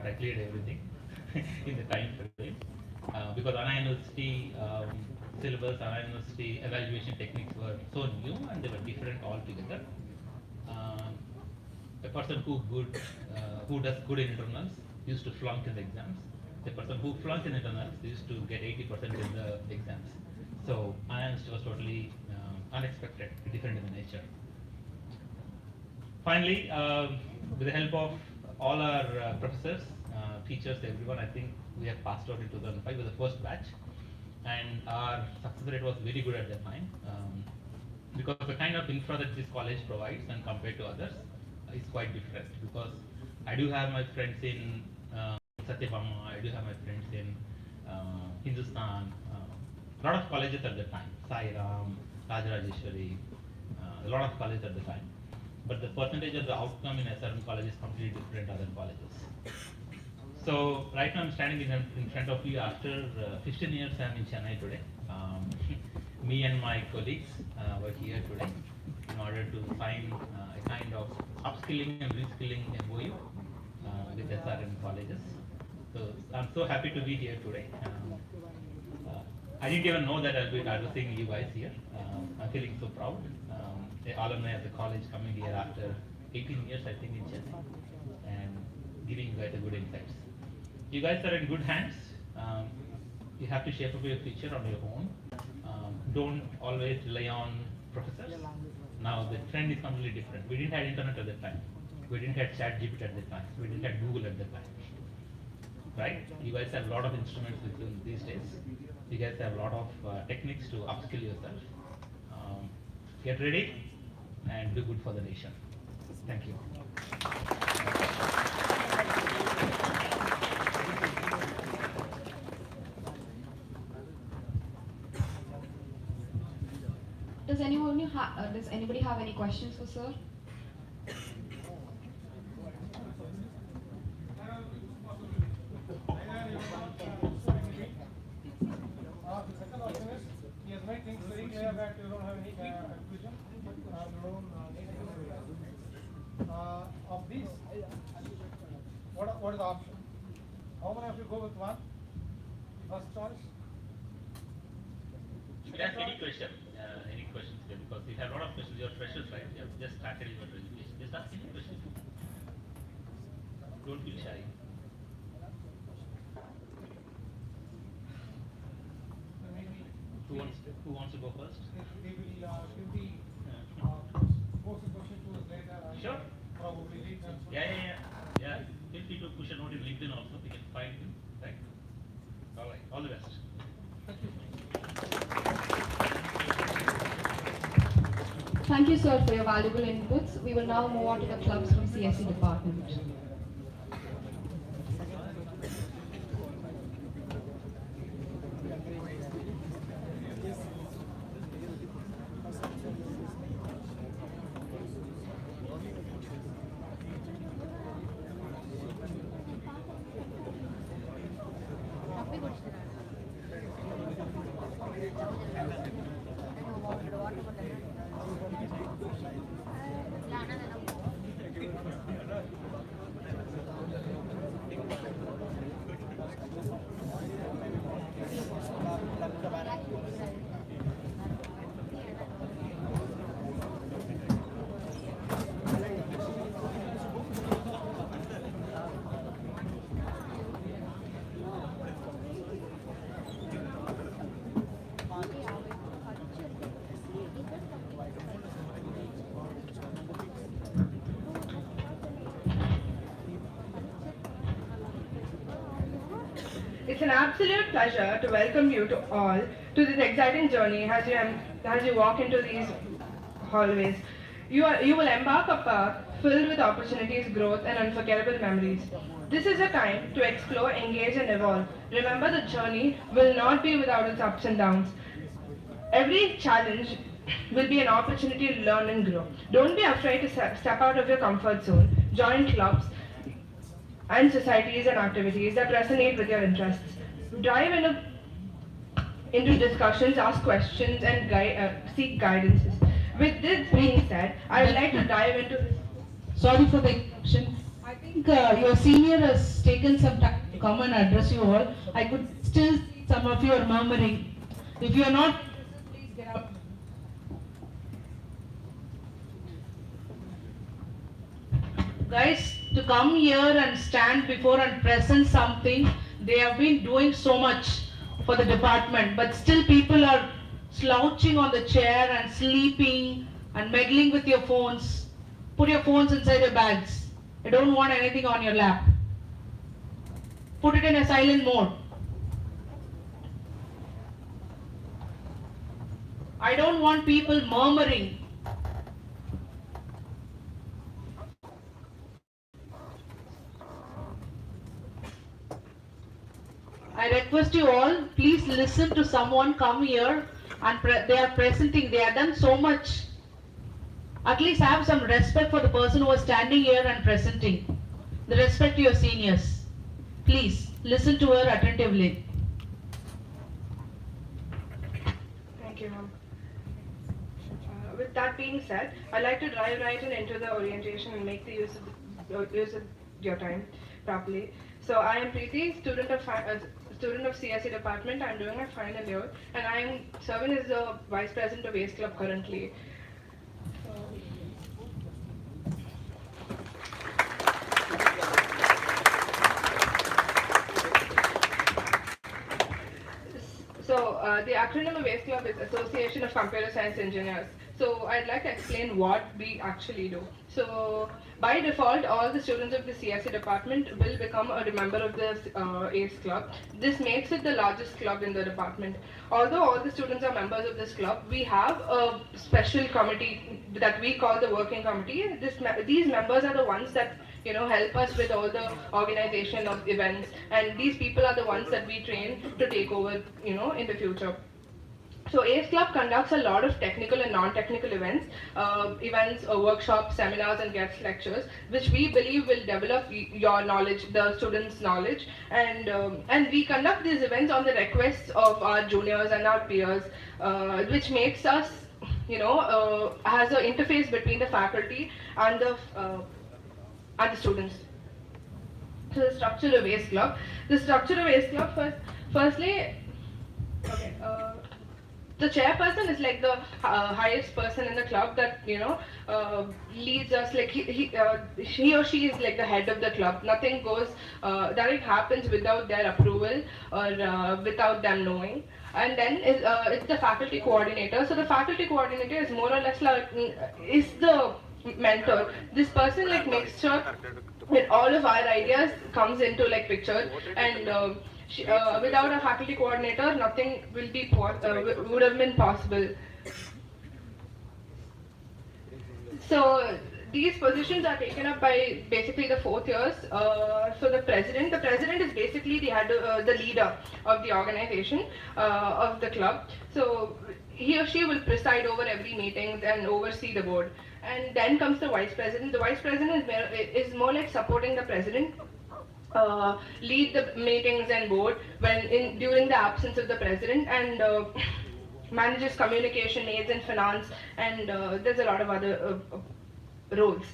I cleared everything in the time frame. Because Anna University syllabus, Anna University evaluation techniques were so new and they were different altogether. A person who does good in internals used to flunk in the exams. The person who flunked in internals used to get 80% in the exams. So Anna University was totally unexpected, different in the nature. Finally, with the help of all our professors, teachers, everyone, I think we have passed out in 2005 with the first batch, and our success rate was very good at that time, because the kind of infra that this college provides and compared to others is quite different. Because I do have my friends in Satyabama, I do have my friends in Hindustan, a lot of colleges at the time, Sai Ram, Rajarajeshwari, a lot of colleges at the time. But the percentage of the outcome in SRM college is completely different other colleges. So right now I'm standing in front of you after 15 years. I'm in Chennai today. Me and my colleagues were here today in order to sign a kind of upskilling and reskilling MOU with SRM colleges. So I'm so happy to be here today. I didn't even know that I'll be addressing you guys here. I'm feeling so proud. The alumni of the college coming here after 18 years, I think, in Chennai, and giving you guys a good insights. You guys are in good hands. You have to shape up your future on your own. Don't always rely on professors. Now the trend is completely different. We didn't have internet at the time. We didn't have ChatGPT at the time. We didn't have Google at the time. Right? You guys have a lot of instruments with you these days. You guys have a lot of techniques to upskill yourself. Get ready and do good for the nation. Thank you. Does anybody have any questions for sir? The second option is he has made things very clear that you don't have any confusion. Of these, what is the option? How many of you go with one? First choice. You can ask any question here, because you have a lot of questions. You're freshers, right? You have just started your education. Just ask any question. Don't feel shy. Who wants to go first? They will give the post the question to us later. Sure. Probably read them. Yeah. Feel free to push a note in LinkedIn also. We can find you. Right? All right. All the best. Thank you. Thank you, sir, for your valuable inputs. We will now move on to the clubs from CSE department. It's an absolute pleasure to welcome you to all to this exciting journey as you walk into these hallways. You will embark a path filled with opportunities, growth, and unforgettable memories. This is a time to explore, engage, and evolve. Remember, the journey will not be without its ups and downs. Every challenge will be an opportunity to learn and grow. Don't be afraid to step out of your comfort zone. Join clubs and societies and activities that resonate with your interests. Dive into discussions, ask questions, and seek guidances. With this being said, I would like to dive into... Sorry for the interruption. I think think your senior has taken some time to come and address you all. I could still see some of you are murmuring. If you are not, please get up. Guys, to come here and stand before and present something, they have been doing so much for the department, but still people are slouching on the chair and sleeping and meddling with your phones. Put your phones inside your bags. I don't want anything on your lap. Put it in a silent mode. I don't want people murmuring. I request you all, please listen to someone come here and they are presenting. They have done so much. At least have some respect for the person who was standing here and presenting. The respect to your seniors. Please listen to her attentively. Thank you, ma'am. With that being said, I'd like to dive right into the orientation and make the use of your time properly. So I am Preeti, student of CSE department. I'm doing my final year, and I am serving as the vice president of ACE Club currently. The acronym of ACE Club is Association of Computer Science Engineers. So I'd like to explain what we actually do. So by default, all the students of the CSE department will become a member of this ACE Club. This makes it the largest club in the department. Although all the students are members of this club, we have a special committee that we call the working committee. These members are the ones that help us with all the organization of events, and these people are the ones that we train to take over, in the future. So ACE Club conducts a lot of technical and non-technical events, workshops, seminars, and guest lectures, which we believe will develop your knowledge, the students' knowledge, and we conduct these events on the requests of our juniors and our peers, which makes us, has an interface between the faculty and the students. So the structure of ACE Club. The structure of ACE Club, firstly, okay. The chairperson is like the highest person in the club that leads us. Like he or she is like the head of the club. Nothing goes that it happens without their approval or without them knowing. And then it's the faculty coordinator. So the faculty coordinator is more or less like is the mentor. This person like makes sure that all of our ideas comes into like picture, and without a faculty coordinator, nothing will be would have been possible. So these positions are taken up by basically the 4th years. So the president is basically the leader of the organization of the club. So he or she will preside over every meeting and oversee the board. And then comes the vice president. The vice president is more like supporting the president. Lead the meetings and board during the absence of the president, and manages communication, aids in finance, and there's a lot of other roles.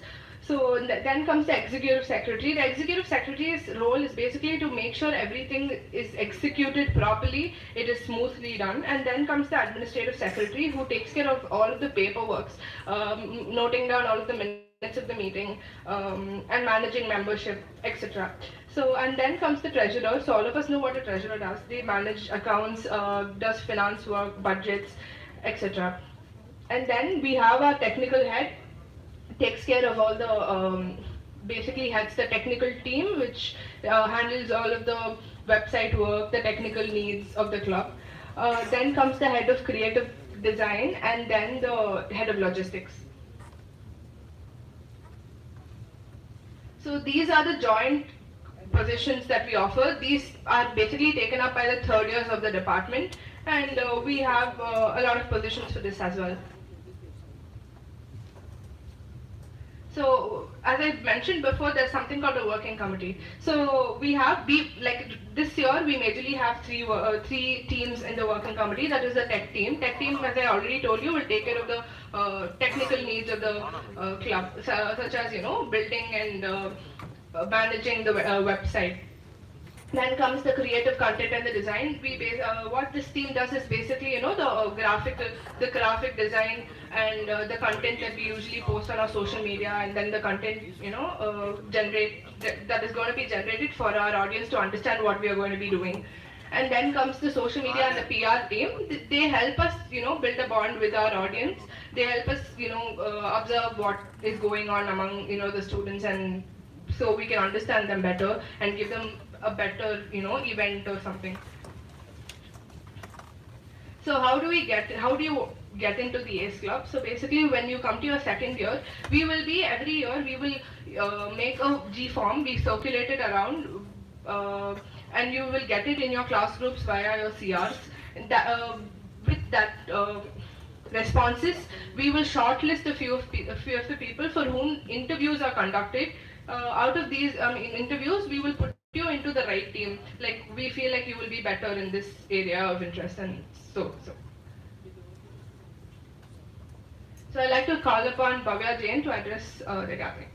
So then comes the executive secretary. The executive secretary's role is basically to make sure everything is executed properly, it is smoothly done. And then comes the administrative secretary, who takes care of all of the paperwork, noting down all of the minutes of the meeting, and managing membership, etc. So, and then comes the treasurer. So all of us know what a treasurer does. They manage accounts, does finance work, budgets, etc. And then we have our technical head, takes care of all the, basically heads the technical team, which handles all of the website work, the technical needs of the club. Then comes the head of creative design, and then the head of logistics. So these are the joint positions that we offer. These are basically taken up by the 3rd years of the department, and we have a lot of positions for this as well. So as I mentioned before, there's something called a working committee. So like this year we majorly have three teams in the working committee. That is the tech team. Tech team, as I already told you, will take care of the technical needs of the club, such as building and managing the website. Then comes the creative content and the design. What this team does is basically, the graphic design and the content that we usually post on our social media, and then the content, that is going to be generated for our audience to understand what we are going to be doing. And then comes the social media and the PR team. They help us, build a bond with our audience. They help us, observe what is going on among, the students, and so we can understand them better and give them a better, event or something. So how do you get into the ACE Club? So basically, when you come to your second year, every year we will make a G form, we circulate it around, and you will get it in your class groups via your CRs. With that responses, we will shortlist a few of the people for whom interviews are conducted. Out of these interviews, we will put you into the right team. Like, we feel like you will be better in this area of interest, and so. So I'd like to call upon Bhavya Jain to address the gathering.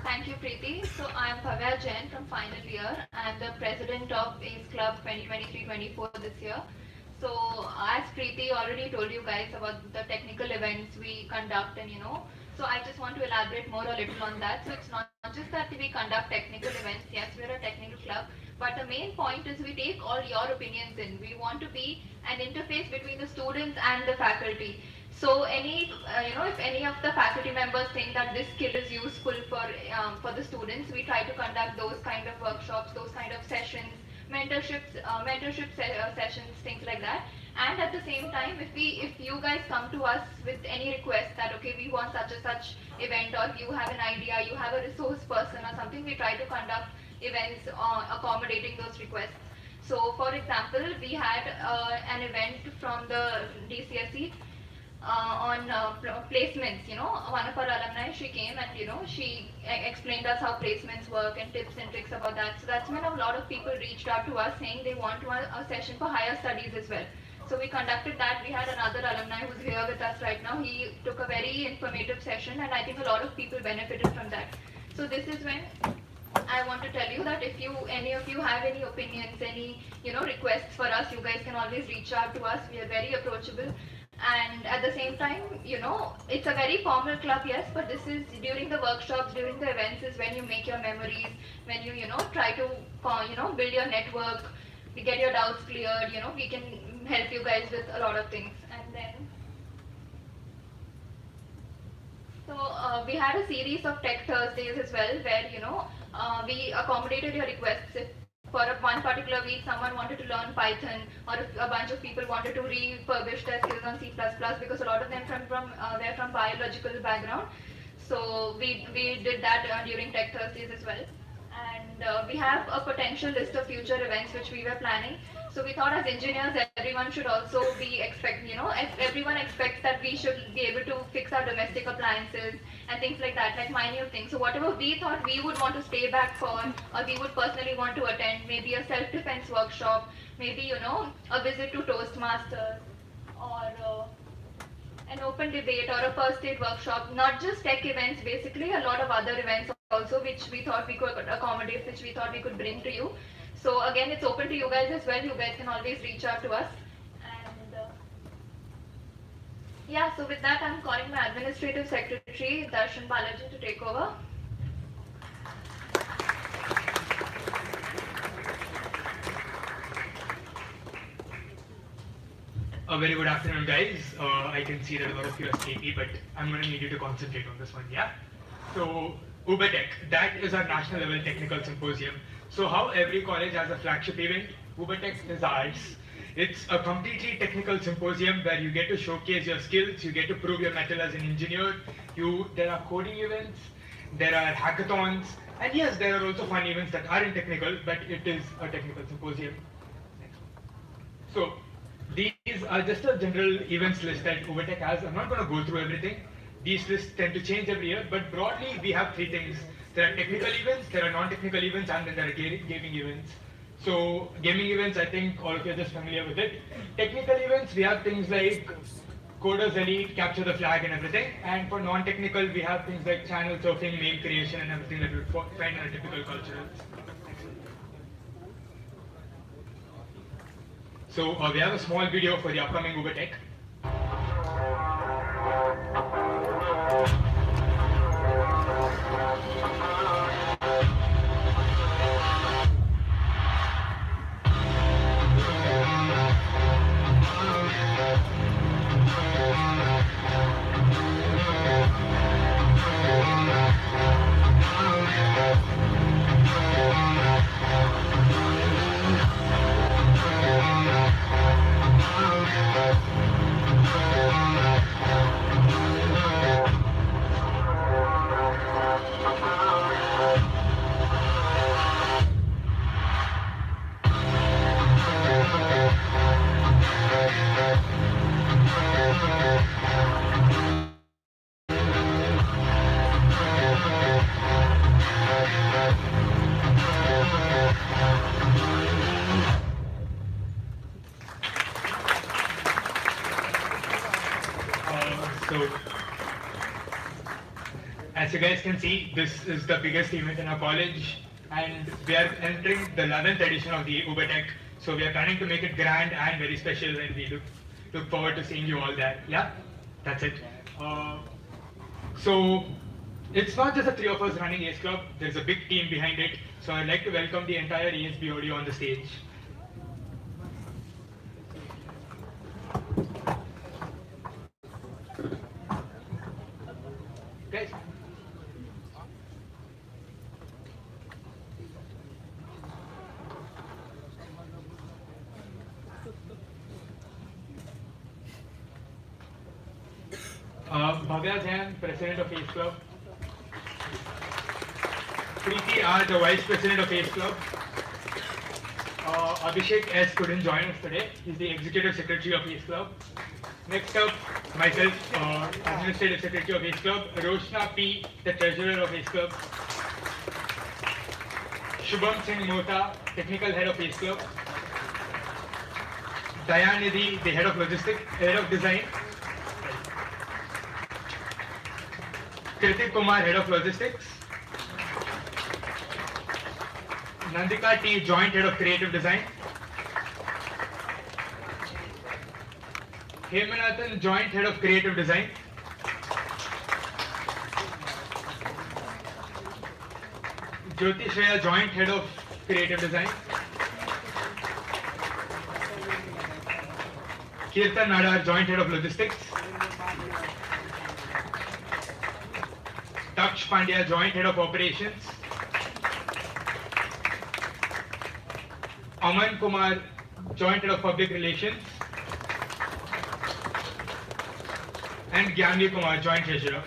Thank you, Preeti. So I am Bhavya Jain from final year. I am the president of ACE Club 2023-24 this year. So as Preeti already told you guys about the technical events we conduct, and so I just want to elaborate more a little on that. So it's not just that we conduct technical events. Yes, we're a technical club, but the main point is we take all your opinions in. We want to be an interface between the students and the faculty. So if any of the faculty members think that this skill is useful for the students, we try to conduct those kind of workshops, those kind of sessions, mentorship sessions, things like that. And at the same time, if you guys come to us with any request that okay, we want such and such event, or you have an idea, you have a resource person or something, we try to conduct events accommodating those requests. So for example, we had an event from the DCSE on placements. One of our alumni, she came and she explained us how placements work and tips and tricks about that. So that's when a lot of people reached out to us saying they want a session for higher studies as well. So we conducted that. We had another alumni who's here with us right now. He took a very informative session, and I think a lot of people benefited from that. So this is when I want to tell you that if any of you have any opinions, any requests for us, you guys can always reach out to us. We are very approachable. And at the same time, it's a very formal club, yes, but this is during the workshops, during the events is when you make your memories, when you try to build your network, get your doubts cleared. We can help you guys with a lot of things. And then so we had a series of Tech Thursdays as well, where we accommodated your requests. If for one particular week someone wanted to learn Python, or if a bunch of people wanted to refurbish their skills on C++, because a lot of them were from biological background. So we did that during Tech Thursdays as well. And we have a potential list of future events which we were planning. So we thought as engineers, everyone should also be everyone expects that we should be able to fix our domestic appliances and things like that, like minute things. So whatever we thought we would want to stay back for, or we would personally want to attend, maybe a self-defense workshop, maybe a visit to Toastmasters, or an open debate, or a first aid workshop. Not just tech events, basically a lot of other events also which we thought we could accommodate, which we thought we could bring to you. So again, it's open to you guys as well. You guys can always reach out to us. And yeah, so with that, I'm calling my administrative secretary, Darshan Balaji, to take over. A very good afternoon, guys. I can see that a lot of you are sleepy, but I'm going to need you to concentrate on this one, yeah? So, UberTech, that is our national level technical symposium. So how every college has a flagship event, UberTech is ours. It's a completely technical symposium where you get to showcase your skills, you get to prove your mettle as an engineer. There are coding events, there are hackathons, and yes, there are also fun events that aren't technical, but it is a technical symposium. So these are just a general events list that UberTech has. I'm not going to go through everything. These lists tend to change every year, but broadly we have three things. There are technical events, there are non-technical events, and then there are gaming events. So gaming events, I think all of you are just familiar with it. Technical events, we have things like Coders Elite, Capture the Flag and everything. And for non-technical, we have things like channel surfing, meme creation and everything that you would find in a typical cultural. So we have a small video for the upcoming Uber Tech. So, as you guys can see, this is the biggest event in our college, and we are entering the 11th edition of the Uber Tech. So we are planning to make it grand and very special, and we look forward to seeing you all there. Yeah, that's it. So it's not just the three of us running Ace Club. There's a big team behind it. So I'd like to welcome the entire ESB audio on the stage. Guys. Bhavya Jain, President of Ace Club. Preeti R, the Vice President of Ace Club. Abhishek S couldn't join us today. He's the Executive Secretary of Ace Club. Next up, myself, Administrative Secretary of Ace Club. Roshna P, the Treasurer of Ace Club. Shubham Singh Mota, Technical Head of Ace Club. Dayanidhi, the Head of Logistics, Head of Design. Kritik Kumar, Head of Logistics. Nandika T, Joint Head of Creative Design. Hemanathan, Joint Head of Creative Design. Jyoti Shreya, Joint Head of Creative Design. Kirtan Nadar, Joint Head of Logistics. Daksh Pandya, Joint Head of Operations. Aman Kumar, Joint Head of Public Relations. And Gyanvi Kumar, Joint Treasurer.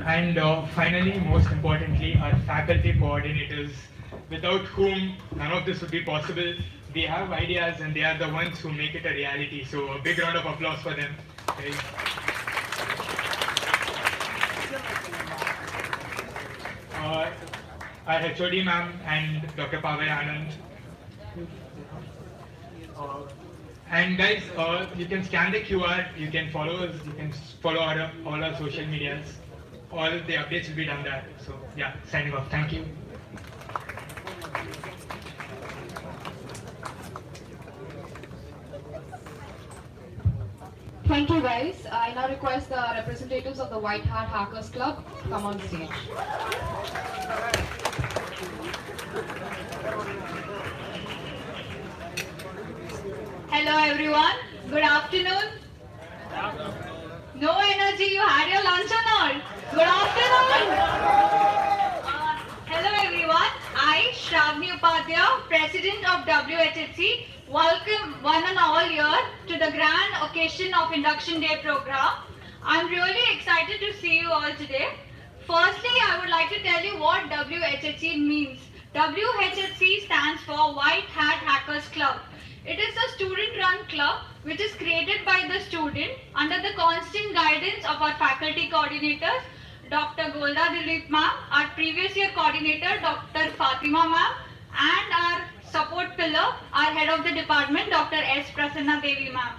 And finally, most importantly, our faculty coordinators, without whom none of this would be possible. They have ideas and they are the ones who make it a reality. So a big round of applause for them. Okay. Our HOD ma'am and Dr. Pavay Anand. And guys, you can scan the QR, you can follow us, you can follow all our social medias. All the updates will be done there. So yeah, signing off. Thank you. Thank you guys. I now request the representatives of the White Hat Hackers Club to come on stage. Hello everyone, good afternoon. No energy, you had your lunch or not? Good afternoon. Hello everyone, I, Shravani Upadhyaya, President of WHHC, welcome one and all here to the grand occasion of Induction Day program. I'm really excited to see you all today. Firstly, I would like to tell you what WHHC means. WHHC stands for White Hat Hackers Club. It is a student-run club which is created by the student under the constant guidance of our faculty coordinators, Dr. Golda Dilip ma'am, our previous year coordinator, Dr. Fatima ma'am, and our support pillar, our head of the department, Dr. S. Prasanna Devi ma'am.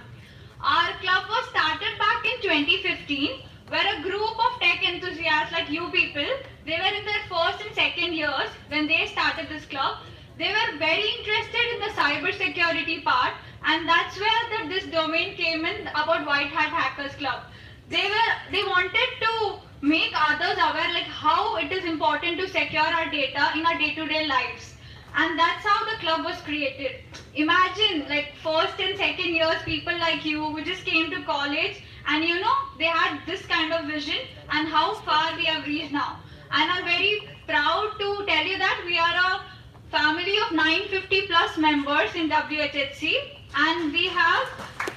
Our club was started back in 2015, where a group of tech enthusiasts like you people, they were in their first and second years when they started this club. They were very interested in the cyber security part, and that's where this domain came in about White Hat Hackers Club. They wanted to make others aware like how it is important to secure our data in our day-to-day lives. And that's how the club was created. Imagine like first and second years people like you who just came to college and you know they had this kind of vision and how far we have reached now. And I'm very proud to tell you that we are a family of 950 plus members in WHHC, and we have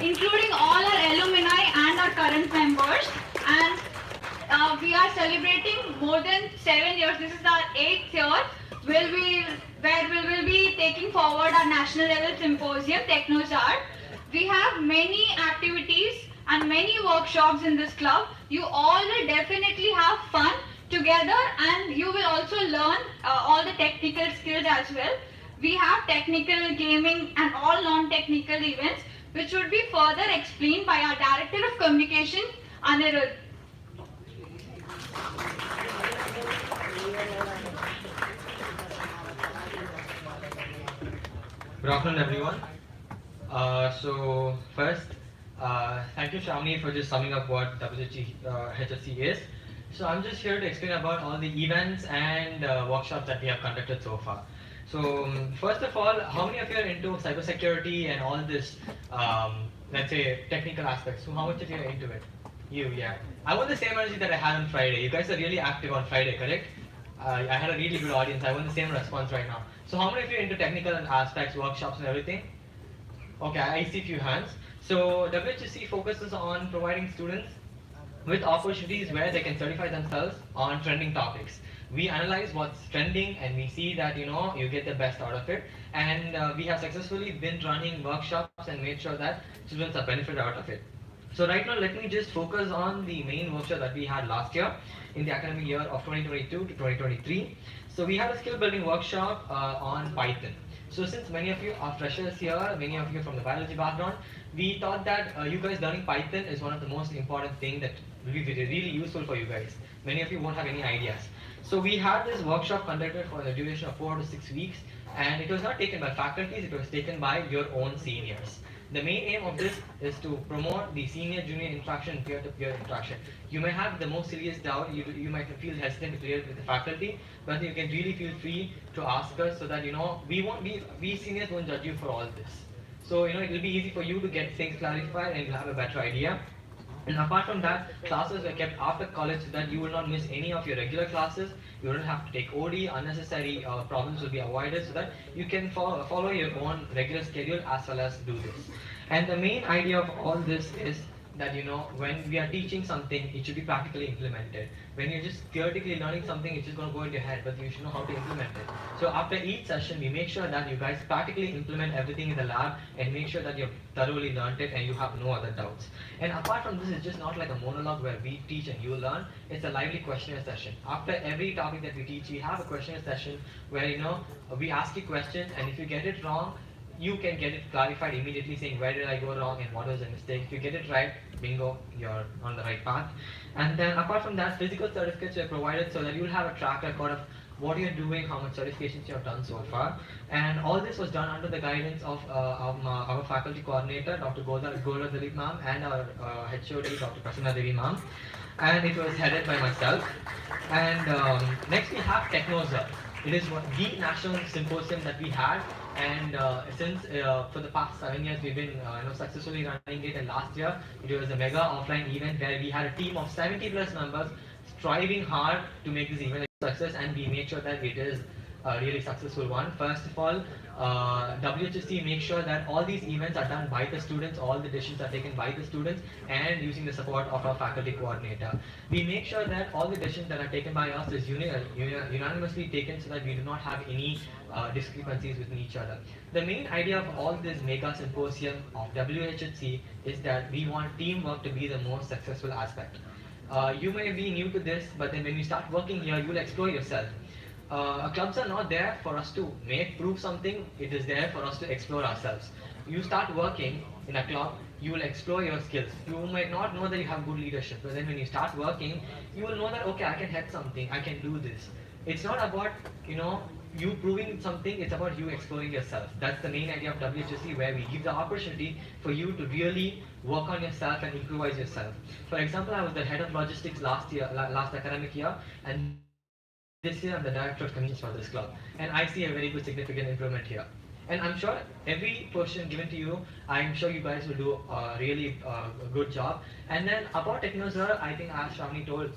including all our alumni and our current members, and we are celebrating more than 7 years. This is our 8th year where we will be taking forward our national level symposium TechnoStar. We have many activities and many workshops in this club. You all will definitely have fun together, and you will also learn all the technical skills as well. We have technical, gaming and all non-technical events which would be further explained by our Director of Communication, Anirudh. Good afternoon, everyone. So first, thank you, Shravani, for just summing up what WHHC is. So I'm just here to explain about all the events and workshops that we have conducted so far. So first of all, how many of you are into cybersecurity and all this, let's say, technical aspects? So how much of you are into it? You, yeah. I want the same energy that I had on Friday. You guys are really active on Friday, correct? I had a really good audience. I want the same response right now. So how many of you are into technical aspects, workshops and everything? Okay, I see a few hands. So WHHC focuses on providing students with opportunities where they can certify themselves on trending topics. We analyze what's trending and we see that you get the best out of it, and we have successfully been running workshops and made sure that students are benefited out of it. So right now let me just focus on the main workshop that we had last year in the academic year of 2022 to 2023. So we had a skill building workshop on Python. So since many of you are freshers here, many of you from the biology background, we thought that you guys learning Python is one of the most important things that will be really useful for you guys. Many of you won't have any ideas. So we had this workshop conducted for the duration of 4 to 6 weeks, and it was not taken by faculties, it was taken by your own seniors. The main aim of this is to promote the senior-junior interaction, peer-to-peer interaction. You may have the most serious doubt, you might feel hesitant to clear it with the faculty, but you can really feel free to ask us so that we seniors won't judge you for all this. So it will be easy for you to get things clarified and you'll have a better idea. And apart from that, classes were kept after college so that you will not miss any of your regular classes. You don't have to take OD, unnecessary problems will be avoided so that you can follow your own regular schedule as well as do this. And the main idea of all this is that when we are teaching something, it should be practically implemented. When you're just theoretically learning something, it's just going to go into your head, but you should know how to implement it. So after each session, we make sure that you guys practically implement everything in the lab and make sure that you've thoroughly learned it and you have no other doubts. And apart from this, it's just not like a monologue where we teach and you learn. It's a lively questionnaire session. After every topic that we teach, we have a questionnaire session where we ask you questions, and if you get it wrong, you can get it clarified immediately, saying where did I go wrong and what was the mistake. If you get it right, bingo, you're on the right path. And then apart from that, physical certificates are provided so that you'll have a track record of what you're doing, how much certifications you have done so far. And all this was done under the guidance of our faculty coordinator, Dr. Golda Dilip ma'am, and our HOD, Dr. Prasanna Devi ma'am. And it was headed by myself. And next we have TechnoStar. It is the national symposium that we had, and since for the past 7 years we've been successfully running it, and last year it was a mega offline event where we had a team of 70 plus members striving hard to make this event a success, and we made sure that it is a really successful one. First of all, WHSC makes sure that all these events are done by the students, all the decisions are taken by the students, and using the support of our faculty coordinator. We make sure that all the decisions that are taken by us is unanimously taken so that we do not have any discrepancies within each other. The main idea of all this mega symposium of WHHC is that we want teamwork to be the most successful aspect. You may be new to this, but then when you start working here, you'll explore yourself. Clubs are not there for us to prove something, it is there for us to explore ourselves. You start working in a club, you will explore your skills. You might not know that you have good leadership, but then when you start working, you will know that, okay, I can head something, I can do this. It's not about, you proving something, it's about you exploring yourself. That's the main idea of WHSC, where we give the opportunity for you to really work on yourself and improvise yourself. For example, I was the head of logistics last academic year, and this year I'm the director of communications for this club, and I see a very good significant improvement here. And I'm sure every portion given to you, I'm sure you guys will do a really good job. And then about Technosur, I think as Shravani told,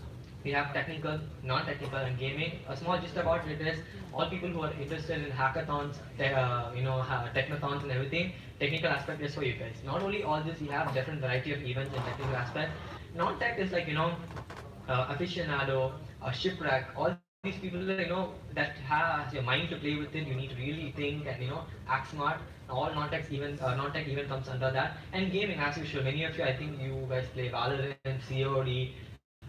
we have technical, non-technical, and gaming. A small gist about it is all people who are interested in hackathons, technothons and everything, technical aspect is for you guys. Not only all this, we have different variety of events and technical aspect. Non-tech is like, aficionado, shipwreck, all these people that has your mind to play with it. You need to really think and act smart. All non-tech even comes under that. And gaming, as usual, many of you, I think you guys play Valorant, COD,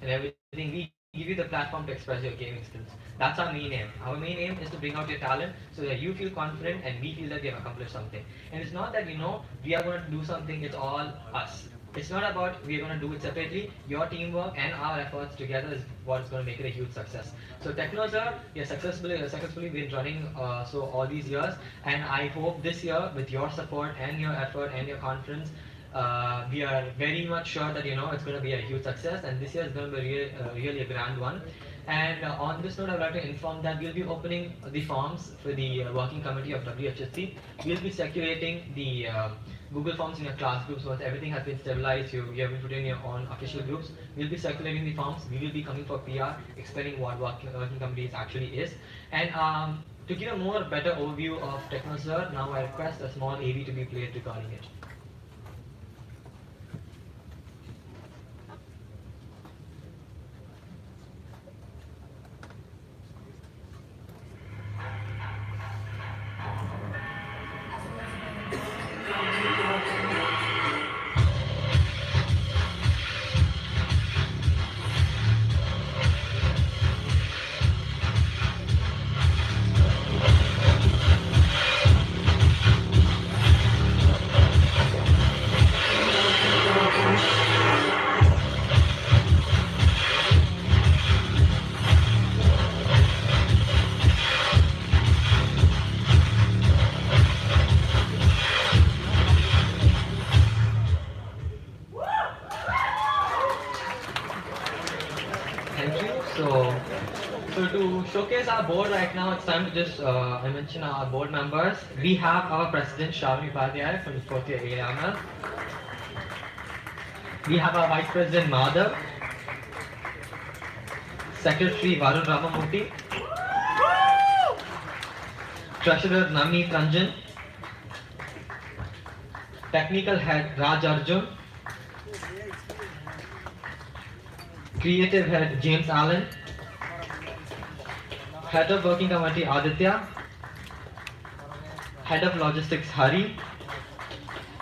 and everything. We give you the platform to express your gaming skills. That's our main aim. Our main aim is to bring out your talent so that you feel confident and we feel that we have accomplished something. And it's not that we are going to do something. It's all us. It's not about we are going to do it separately. Your teamwork and our efforts together is what is going to make it a huge success. So Technosur, we have successfully been running all these years, and I hope this year with your support and your effort and your confidence, we are very much sure that it's going to be a huge success, and this year is going to be really a grand one. And on this note, I would like to inform that we'll be opening the forms for the working committee of WHSC. We'll be circulating the Google Forms in your class groups. Once everything has been stabilized, you have been put in your own official groups. We'll be circulating the forms. We will be coming for PR, explaining what working committees actually is. And to give a better overview of Technosur, now I request a small AV to be played regarding it. So to showcase our board right now, it's time to just mention our board members. We have our president Shravani Upadhyay from the 4th year AML. We have our vice president Madhav, secretary Varun Ramamurthy, treasurer Navneet Ranjan, technical head Raj Arjun, creative head James Allen, head of working committee Aditya, head of logistics Hari,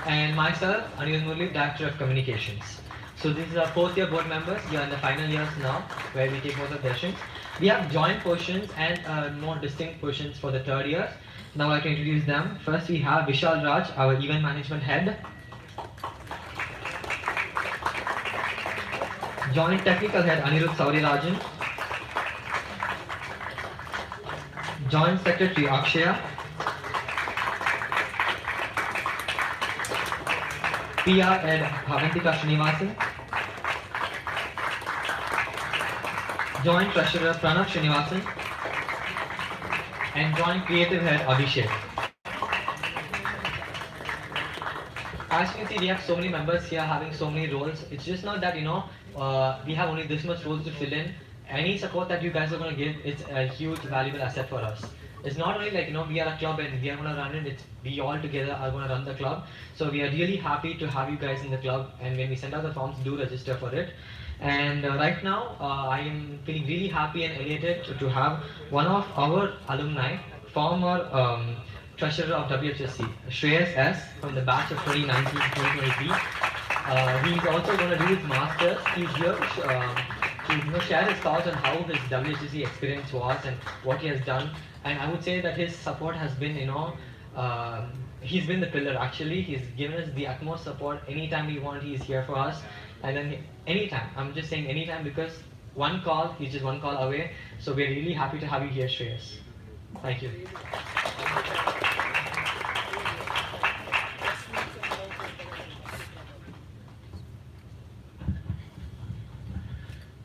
and myself Anil Murli, director of communications. So these are 4th year board members. We are in the final years now, where we take most of the sessions. We have joint portions and more distinct portions for the 3rd years. Now I can introduce them. First we have Vishal Raj, our event management head. Joint technical head Anirudh Saurirajan. Joint secretary Akshaya. PR head Bhavantika Srinivasan. Joint treasurer Pranav Srinivasan. And joint creative head Abhishek. As you can see, we have so many members here having so many roles. It's just not that we have only this much roles to fill in. Any support that you guys are going to give, it's a huge valuable asset for us. It's not only like, we are a club and we are going to run it, it's we all together are going to run the club. So we are really happy to have you guys in the club, and when we send out the forms, do register for it. And right now, I am feeling really happy and elated to have one of our alumni, former treasurer of WHSC, Shreyas S, from the batch of 2019-2023. He's also going to do his master's. He's here to share his thoughts on how his WHSC experience was and what he has done. And I would say that his support has been, he's been the pillar actually. He's given us the utmost support. Anytime we want, he's here for us. And then anytime, I'm just saying anytime, because one call, he's just one call away. So we're really happy to have you here, Shreyas. Thank you.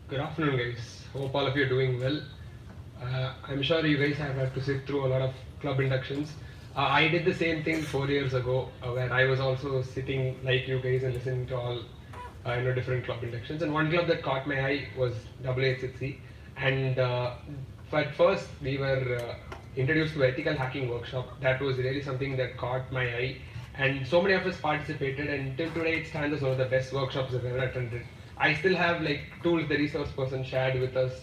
Good afternoon, guys. Hope all of you are doing well. I'm sure you guys have had to sit through a lot of club inductions. I did the same thing 4 years ago, where I was also sitting like you guys and listening to all different club inductions. And one club that caught my eye was WHSC. And at first, we were introduced to ethical hacking workshop. That was really something that caught my eye. And so many of us participated, and till today it stands as one of the best workshops I've ever attended. I still have like tools the resource person shared with us,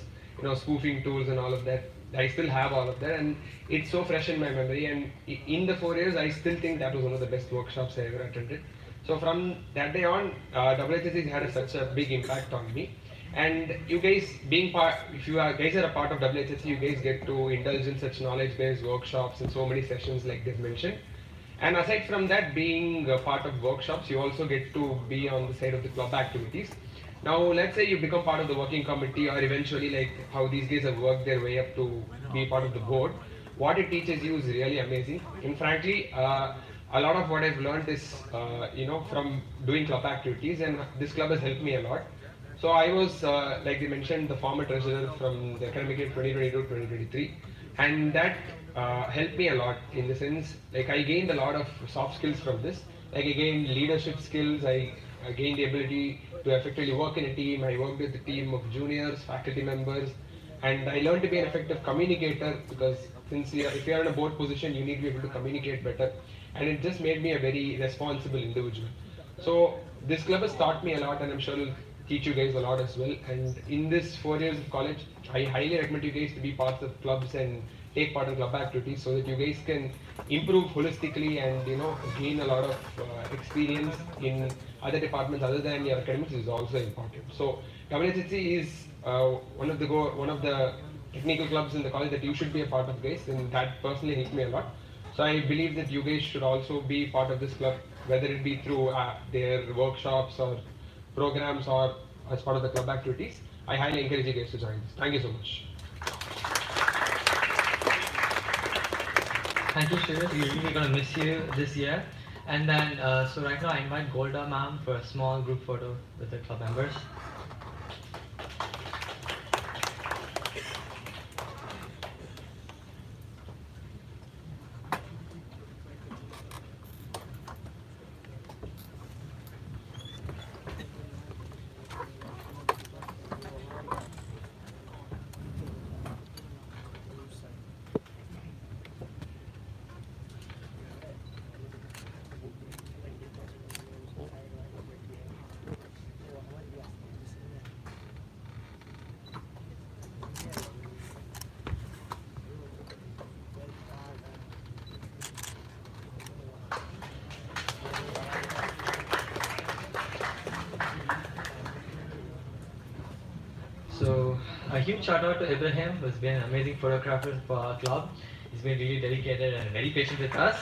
spoofing tools and all of that. I still have all of that, and it's so fresh in my memory. And in the 4 years, I still think that was one of the best workshops I ever attended. So from that day on, WHSC had such a big impact on me. And you guys being part, if you guys are a part of WHSC, you guys get to indulge in such knowledge-based workshops and so many sessions like they've mentioned. And aside from that, being a part of workshops, you also get to be on the side of the club activities. Now, let's say you become part of the working committee, or eventually like how these guys have worked their way up to be part of the board. What it teaches you is really amazing. And frankly, a lot of what I've learned is, from doing club activities, and this club has helped me a lot. So I was, like they mentioned, the former treasurer from the academic year 2022-2023, and that helped me a lot in the sense, like I gained a lot of soft skills from this. Like I gained leadership skills, I gained the ability to effectively work in a team. I worked with a team of juniors, faculty members, and I learned to be an effective communicator, because since if you are in a board position, you need to be able to communicate better. And it just made me a very responsible individual. So this club has taught me a lot, and I'm sure it'll teach you guys a lot as well. And in this 4 years of college, I highly recommend you guys to be part of clubs and take part in club activities, so that you guys can improve holistically and gain a lot of experience in other departments other than your academics is also important. So WHSC is one of the technical clubs in the college that you should be a part of, guys, and that personally helped me a lot. So I believe that you guys should also be part of this club, whether it be through their workshops or programs or as part of the club activities. I highly encourage you guys to join this. Thank you so much. Thank you, Shreyas. We're really going to miss you this year. And then, so right now I invite Golda ma'am for a small group photo with the club members. So a huge shout out to Ibrahim, who's been an amazing photographer for our club. He's been really dedicated and very patient with us.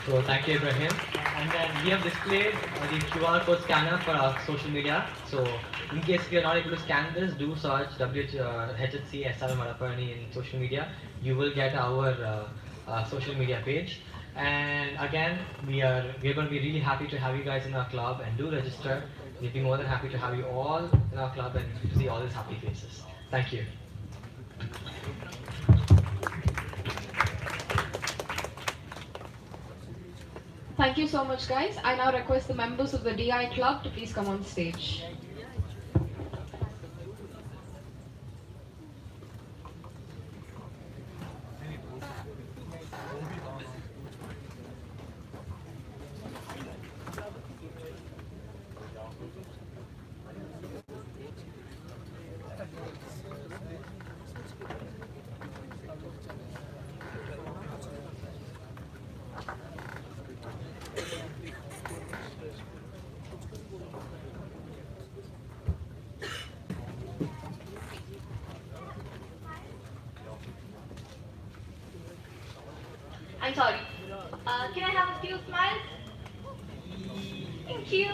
So thank you, Ibrahim. And then we have displayed the QR code scanner for our social media. So in case you are not able to scan this, do search HSC SRM Vadapalani in social media. You will get our social media page. And again, we're going to be really happy to have you guys in our club, and do register. We'd be more than happy to have you all in our club and to see all these happy faces. Thank you. Thank you so much, guys. I now request the members of the DI club to please come on stage. few smiles? Thank you.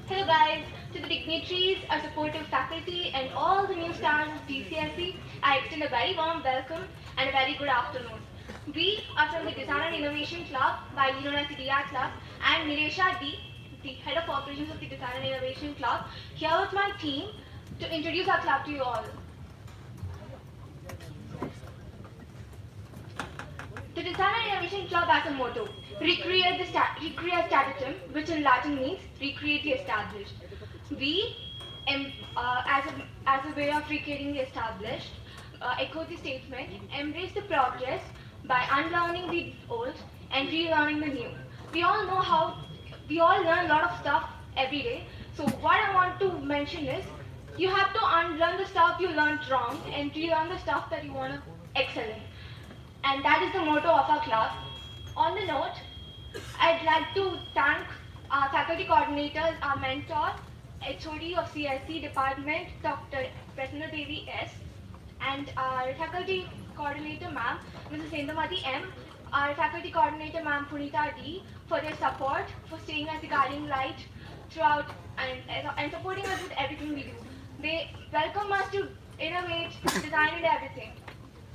Hello guys. To the dignitaries, our supportive faculty, and all the new stars of GCSE, I extend a very warm welcome and a very good afternoon. We are from the Design and Innovation Club, widely known as the DI Club. I am Niresha D, the Head of Operations of the Design and Innovation Club, here with my team to introduce our club to you all. The Design and Innovation Club has a motto, recreate statutum, which in Latin means recreate the established. We, as a way of recreating the established, echo the statement, embrace the progress by unlearning the old and relearning the new. We all know how, we all learn a lot of stuff every day. So what I want to mention is, you have to unlearn the stuff you learned wrong and relearn the stuff that you want to excel in. And that is the motto of our club. On the note, I'd like to thank our faculty coordinators, our mentor, HOD of CSC department, Dr. Prasanna Devi S, and our faculty coordinator, ma'am, Mrs. Sendamati M, our faculty coordinator, ma'am, Punita D, for their support, for staying as the guiding light throughout and supporting us with everything we do. They welcome us to innovate, design, and everything.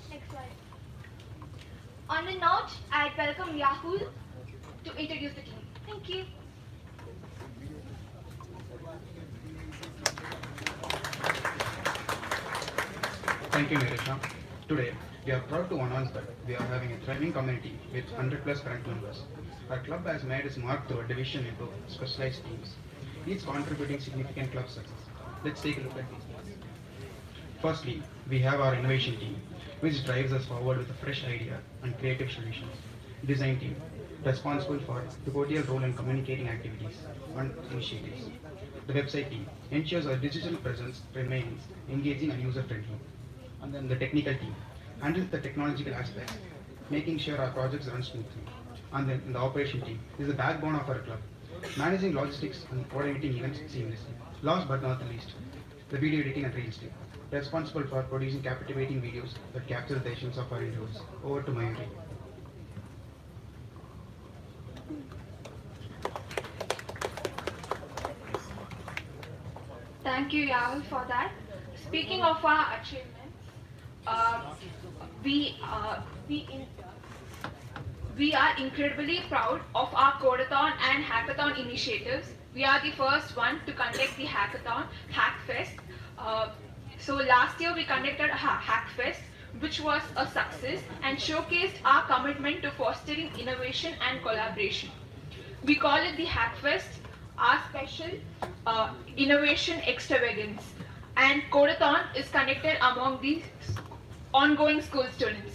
Next slide. On the note, I'd welcome Yahoo to introduce the team. Thank you. Thank you, Niresha. Today, we are proud to announce that we are having a thriving community with 100 plus current members. Our club has made its mark through a division into specialized teams, each contributing significant club success. Let's take a look at these. Firstly, we have our innovation team, which drives us forward with a fresh idea and creative solutions. Design team, responsible for pivotal role in communicating activities and initiatives. The website team ensures our digital presence remains engaging and user-friendly. And then the technical team handles the technological aspects, making sure our projects run smoothly. And then the operation team is the backbone of our club, managing logistics and coordinating events seamlessly. Last but not the least, the video editing and reels team, responsible for producing captivating videos that capture the essence of our individuals. Over to Mayuri. Thank you, Yahoo, for that. Speaking of our achievements, we are incredibly proud of our Codathon and Hackathon initiatives. We are the first one to conduct the Hackathon, Hackfest. So last year we conducted a Hackfest, which was a success and showcased our commitment to fostering innovation and collaboration. We call it the Hackfest, our special innovation extravagance. And Codathon is conducted among these ongoing school students.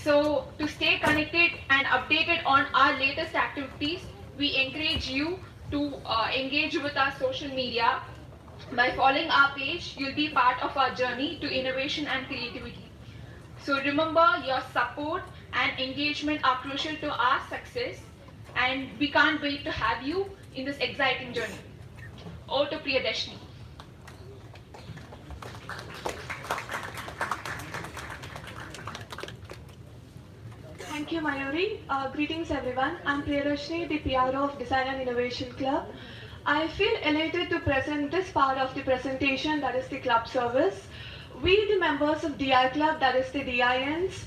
So to stay connected and updated on our latest activities, we encourage you to engage with our social media. By following our page, you'll be part of our journey to innovation and creativity. So remember, your support and engagement are crucial to our success, and we can't wait to have you in this exciting journey. Over to Priyadashni. Thank you, Mayuri. Greetings, everyone. I'm Priyadashni, the PRO of Design and Innovation Club. I feel elated to present this part of the presentation, that is the club service. We, the members of DI Club, that is the DINs,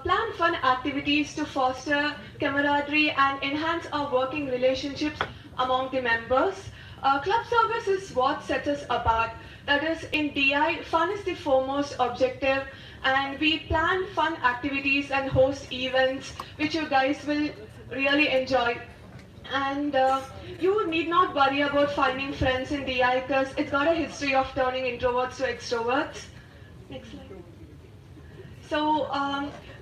plan fun activities to foster camaraderie and enhance our working relationships among the members. Club service is what sets us apart. That is, in DI, fun is the foremost objective, and we plan fun activities and host events which you guys will really enjoy. And you need not worry about finding friends in DI because it's got a history of turning introverts to extroverts. Next slide. So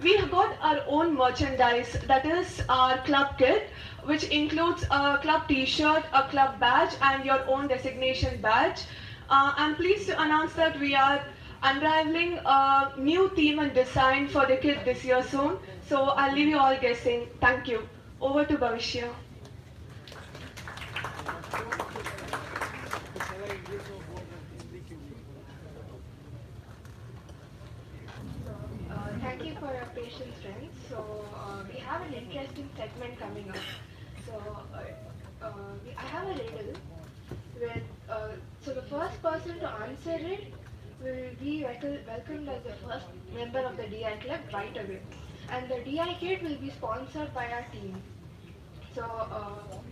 we have got our own merchandise, that is our club kit, which includes a club t-shirt, a club badge, and your own designation badge. I'm pleased to announce that we are unraveling a new theme and design for the kit this year soon. So I'll leave you all guessing. Thank you. Over to Bhavishya. Thank you for your patience, friends. So we have have an interesting segment coming up. So I have a riddle with, so the first person to answer it will be welcomed as the first member of the DI club right away. And the DI kit will be sponsored by our team. So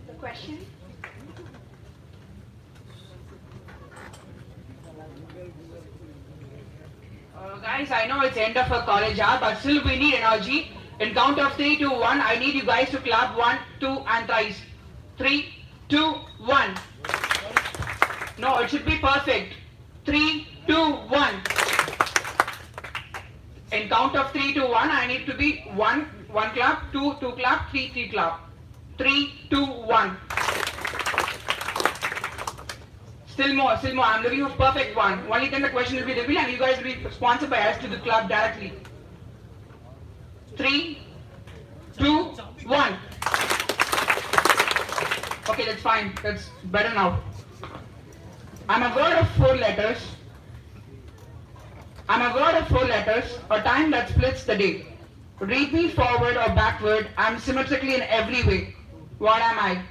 the question. Guys, I know it's end of a college hour, but still we need energy. In count of 3, 2, 1, I need you guys to clap 1, 2, and thrice. 3, 2, 1. No, it should be perfect. 3, 2, 1. In count of 3, 2, 1, I need to be 1, 1 clap, 2, 2 clap, 3, 3 clap. 3, 2, 1. Still more, I'm looking for perfect one. Only then the question will be revealed and you guys will be sponsored by us to the club directly. 3, 2, 1. Okay, that's fine. That's better now. I'm a word of 4 letters. I'm a word of 4 letters, a time that splits the day. Read me forward or backward, I'm symmetrically in every way. What am I?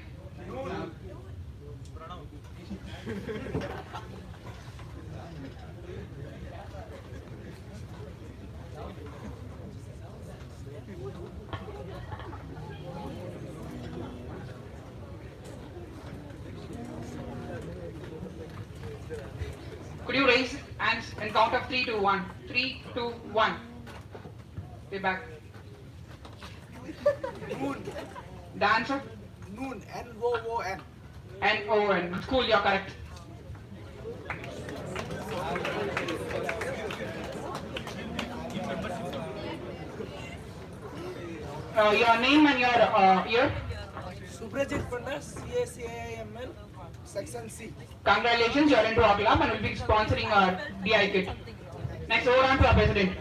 Could you raise hands and count of 3, 2, 1. 3, 2, 1. Way back. Noon. The answer? Noon. N-O-O-N. N-O-N. Cool, you're correct. Your name and your year? Subrajit Panda, CACIML, Section C. Congratulations, you're into our club and will be sponsoring our DI kit. Next, over on to our president.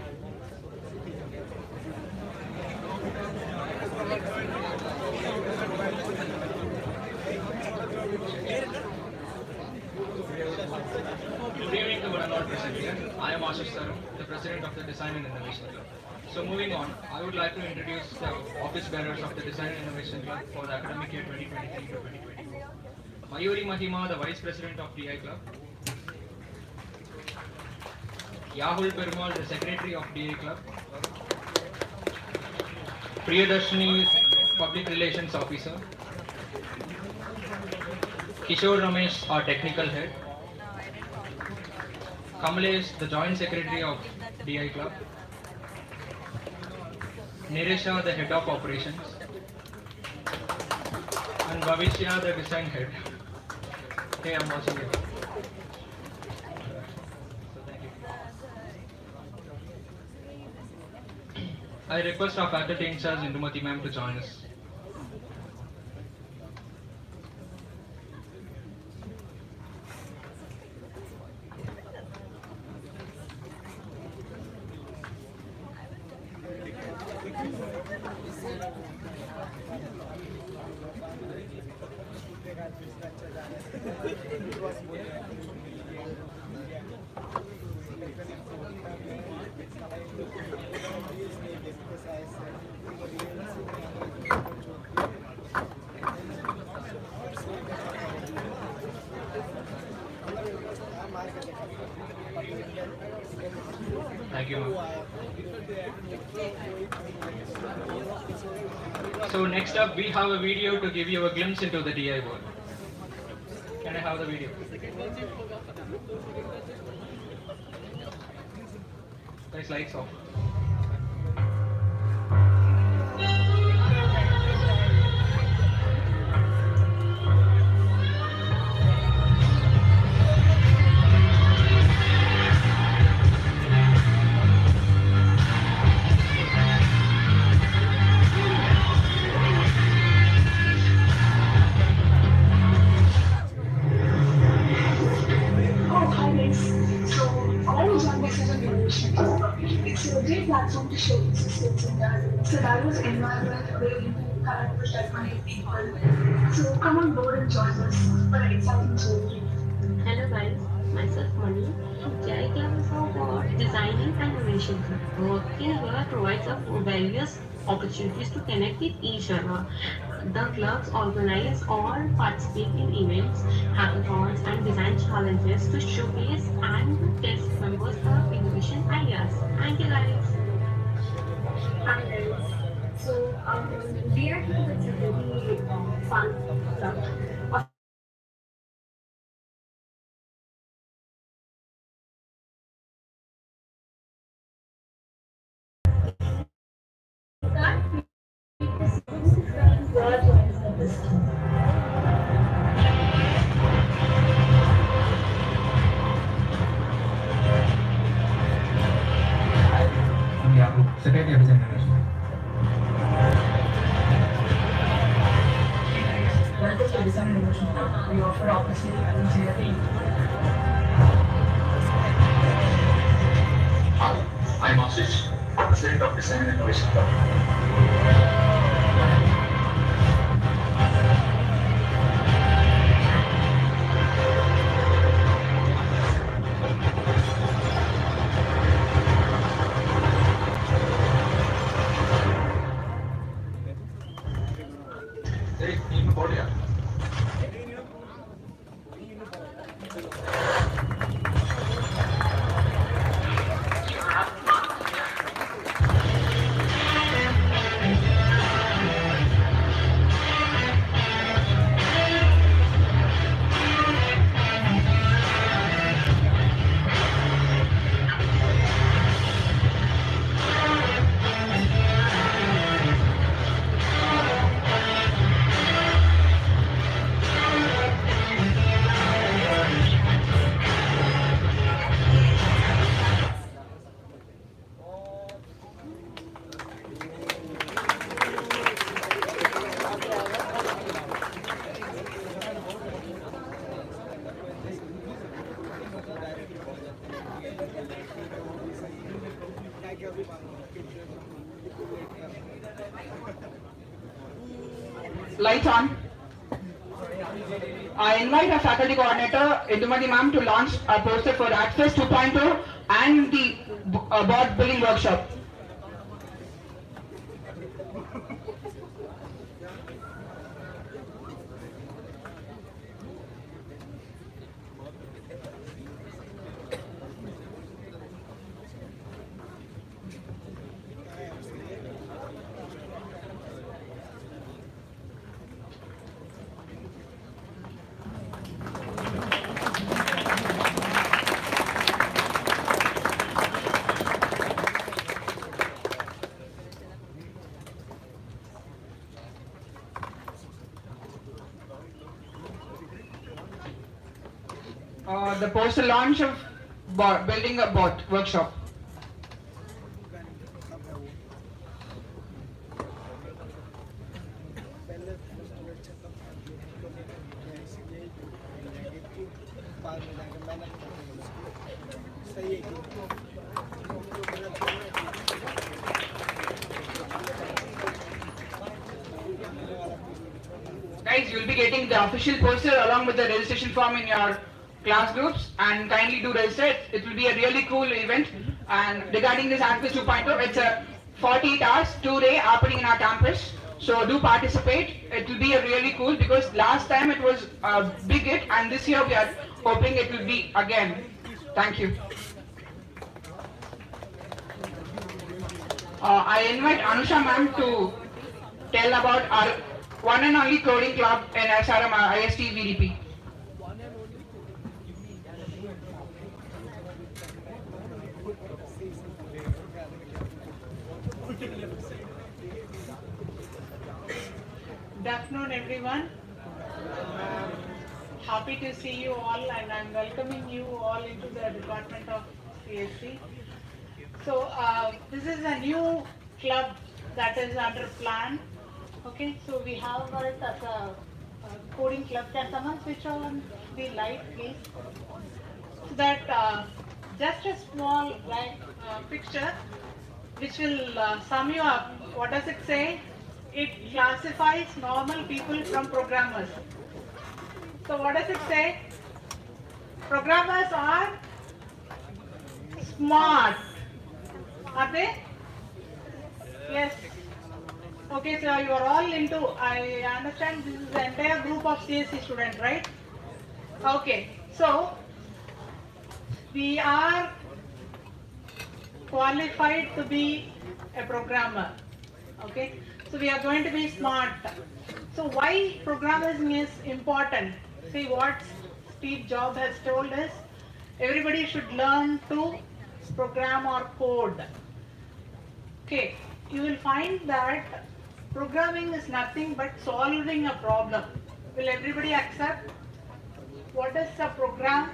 Good evening to one and all present here. I am Ashish Saram, the president of the Design and Innovation Club. So moving on, I would like to introduce the office bearers of the Design and Innovation Club for the academic year 2023 to 2024. Mayuri Mahima, the vice president of DI Club. Yahul Perumal, the secretary of DI Club. Priyadarshini, public relations officer. Kishore Ramesh, our technical head. Kamlesh, the joint secretary of DI Club. Niresha, the head of operations. And Bhavishya, the design head. Hey, I'm watching you. So thank you. I request our faculty in charge, Indumati ma'am, to join us. Thank you, ma'am. So next up, we have a video to give you a glimpse into the DI world. Can I have the video? Guys, lights off. It's a great platform to showcase the skills in the scenarios environment where you can connect with like-minded people. So come on board and join us for an exciting journey. Hello guys, myself Mani. JI Club is all about designing and innovation. Working here provides us various opportunities to connect with each other. The clubs organize or participate in events, hackathons, and design challenges to showcase and test members' innovation ideas. Thank you, guys. Hi guys. So we are here with a very fun club of Secretary of Design Management. Welcome to Design Innovation Club. We offer opportunities in theory. Hi, I'm Ashish, President of Design and Innovation Club. Hey, team Korea. Lights on. I invite our faculty coordinator, Indumati ma'am, to launch a poster for Access 2.0 and the board building workshop. The poster launch of building a bot workshop. Guys, you'll be getting the official poster along with the registration form in your class groups, and kindly do register. It will be a really cool event. And regarding this Access 2.0, it's a 48 hours, 2-day happening in our campus. So do participate. It will be a really cool, because last time it was a big hit, and this year we are hoping it will be again. Thank you. I invite Anusha ma'am to tell about our one and only coding club in SRM IST VDP. Good afternoon, everyone. Happy to see you all, and I'm welcoming you all into the Department of CSC. So this is a new club that is under plan. Okay, so we have it as a coding club. Can someone switch on the light, please? So that just a small picture which will sum you up. What does it say? It classifies normal people from programmers. So what does it say? Programmers are smart. Are they? Yes. Okay, so you are all into, I understand this is the entire group of CSC students, right? Okay, so we are qualified to be a programmer. Okay, so we are going to be smart. So why programming is important? See what Steve Jobs has told us. Everybody should learn to program or code. Okay, you will find that programming is nothing but solving a problem. Will everybody accept? What is a program?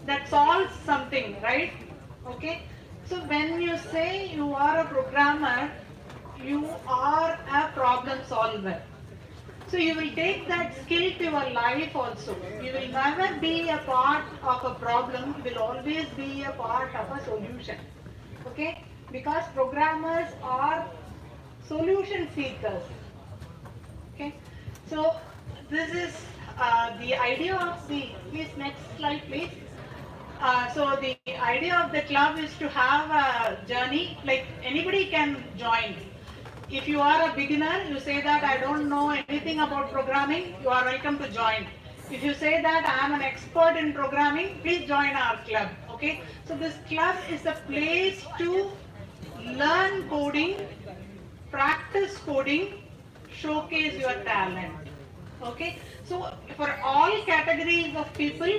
That solves something, right? Okay, so when you say you are a programmer, you are a problem solver. So you will take that skill to your life also. You will never be a part of a problem, you will always be a part of a solution. Okay, because programmers are solution seekers. Okay, so this is the idea of the, please next slide please. So the idea of the club is to have a journey, like anybody can join. If you are a beginner, you say that I don't know anything about programming, you are welcome to join. If you say that I am an expert in programming, please join our club. Okay, so this club is a place to learn coding, practice coding, showcase your talent. Okay, so for all categories of people,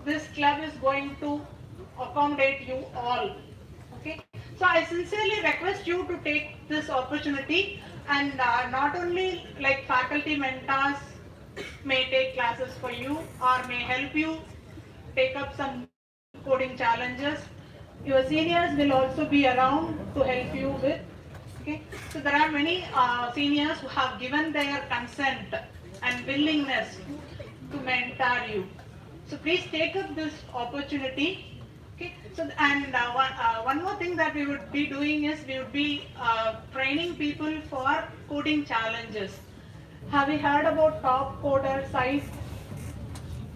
this club is going to accommodate you all. Okay, so I sincerely request you to take this opportunity, and not only like faculty mentors may take classes for you or may help you take up some coding challenges. Your seniors will also be around to help you with. Okay, so there are many seniors who have given their consent and willingness to mentor you. So please take up this opportunity. Okay, so and one more thing that we would be doing is we would be training people for coding challenges. Have you heard about Top Coder site?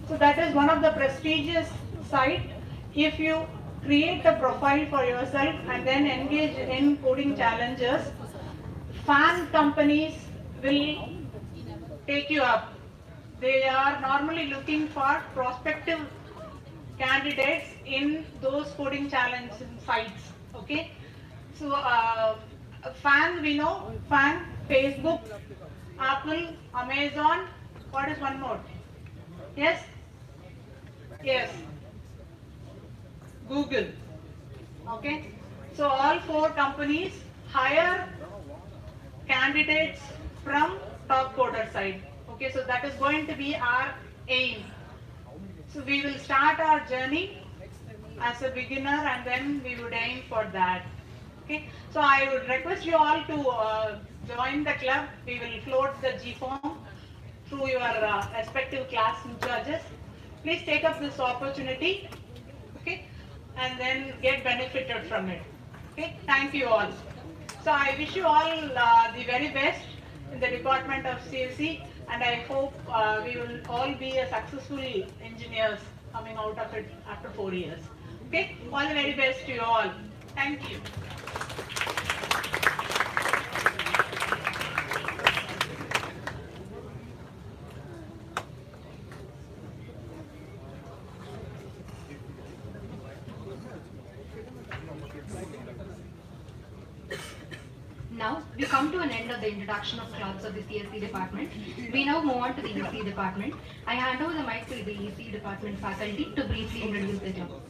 So that is one of the prestigious site. If you create a profile for yourself and then engage in coding challenges, fan companies will take you up. They are normally looking for prospective candidates in those coding challenge sites. Okay, so fan, we know fan, Facebook, Apple, Amazon. What is one more? Yes, yes, Google. Okay, so all four companies hire candidates from Top Coder side. Okay, so that is going to be our aim. So we will start our journey as a beginner and then we would aim for that. Okay, so I would request you all to join the club. We will float the G form through your respective class in charges. Please take up this opportunity, okay, and then get benefited from it. Okay, thank you all. So I wish you all the very best in the department of CSC, and I hope we will all be a successful engineers coming out of it after 4 years. Okay, all the very best to you all. Thank you. Now, we come to an end of the introduction of clubs of the CSC department. We now move on to the EC department. I hand over the mic to the EC department faculty to briefly introduce the club.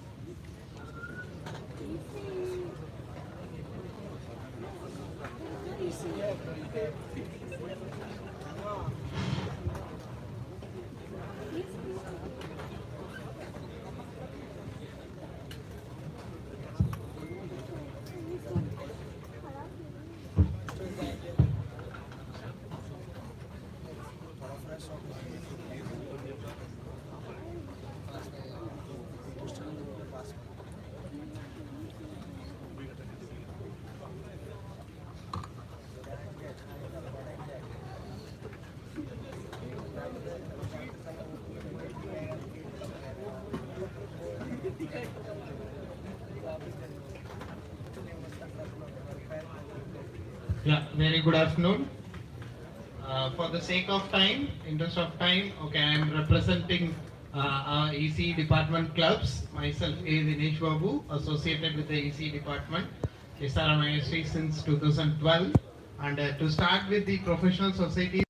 Yeah, very good afternoon. For the sake of time, interest of time, okay, I am representing our EC department clubs. Myself is Dinesh Babu, associated with the EC department, SRM IST since 2012. And to start with the professional society.